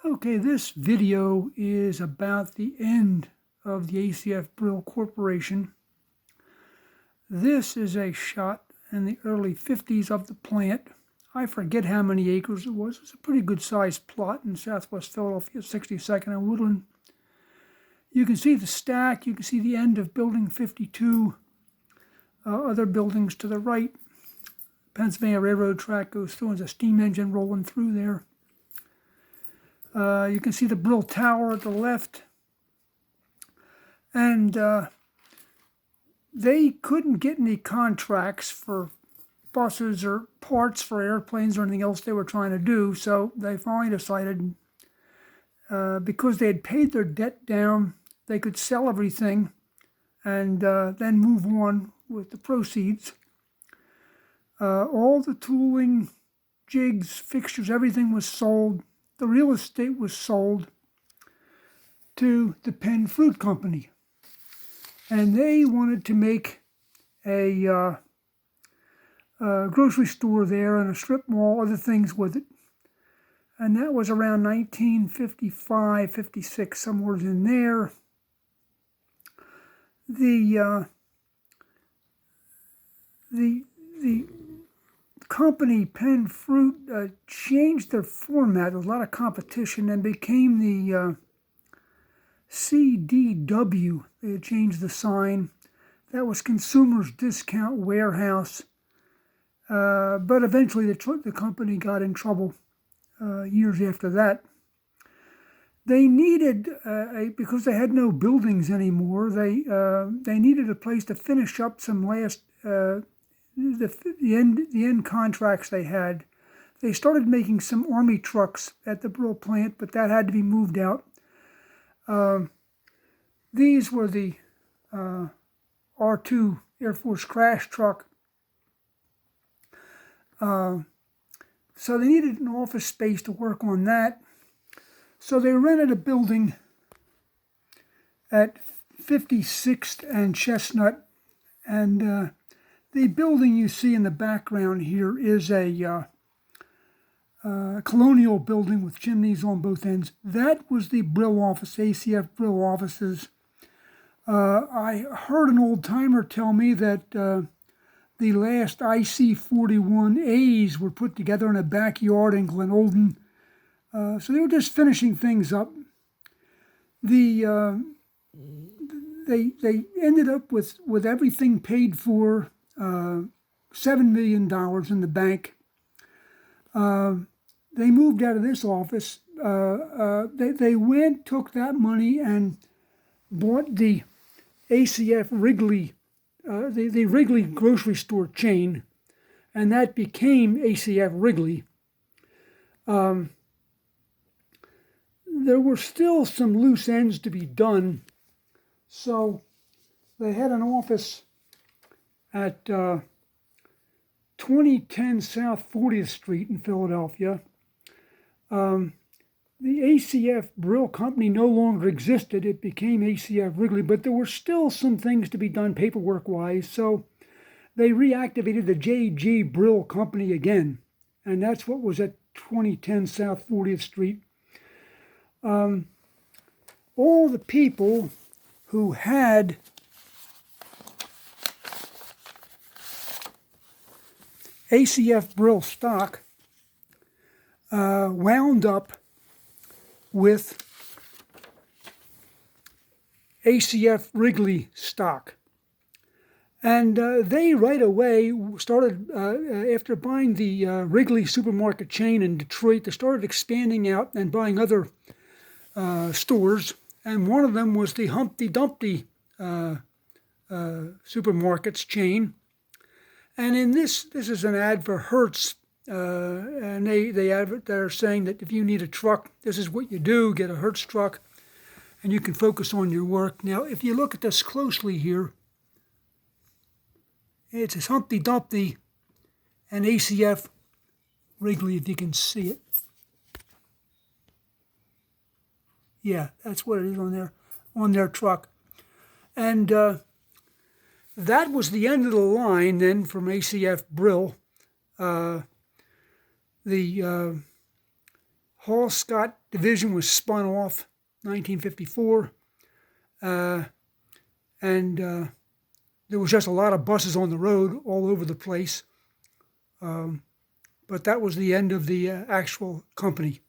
Okay, this video is about the end of the Acf-Brill Corporation. This is a shot in the early 50s of the plant. I forget how many acres it was. It's a pretty good sized plot in southwest Philadelphia, 62nd and Woodland. You can see the stack, you can see the end of building 52, other buildings to the right. Pennsylvania Railroad track goes through and there's a steam engine rolling through there. You can see the Brill Tower at the left. And they couldn't get any contracts for buses or parts for airplanes or anything else they were trying to do. So they finally decided, because they had paid their debt down, they could sell everything and then move on with the proceeds. All the tooling, jigs, fixtures, everything was sold. The real estate was sold to the Penn Fruit Company. And they wanted to make a grocery store there and a strip mall, other things with it. And that was around 1955, 56, somewhere in there. The company, Penn Fruit, changed their format. There was a lot of competition and became the CDW. They had changed the sign. That was Consumers Discount Warehouse. But eventually the company got in trouble years after that. They needed, because they had no buildings anymore, they needed a place to finish up some last, the end contracts they had. They started making some Army trucks at the Brill plant, but that had to be moved out. These were the R2 Air Force crash truck. So they needed an office space to work on that. So they rented a building at 56th and Chestnut. And the building you see in the background here is a colonial building with chimneys on both ends. That was the Brill office, Acf-Brill offices. I heard an old timer tell me that the last IC-41As were put together in a backyard in Glen Olden. So they were just finishing things up. They ended up with everything paid for, $7 million in the bank. They moved out of this office. They took that money and bought the Acf-Wrigley, the Wrigley grocery store chain, and that became Acf-Wrigley. There were still some loose ends to be done, so they had an office at 2010 South 40th Street in Philadelphia. The Acf-Brill company no longer existed. It became Acf-Wrigley, but there were still some things to be done paperwork-wise, so they reactivated the J.G. Brill company again, and that's what was at 2010 South 40th Street. All the people who had Acf-Brill stock wound up with Acf-Wrigley stock. And they right away started, after buying the Wrigley supermarket chain in Detroit, they started expanding out and buying other stores. And one of them was the Humpty Dumpty supermarkets chain. And in this is an ad for Hertz. And they're saying that if you need a truck, this is what you do, get a Hertz truck, and you can focus on your work. Now, if you look at this closely here, it says Humpty Dumpty and Acf-Wrigley, if you can see it. Yeah, that's what it is on their truck. And that was the end of the line then from Acf-Brill. The Hall Scott Division was spun off 1954, and there was just a lot of buses on the road all over the place. But that was the end of the actual company.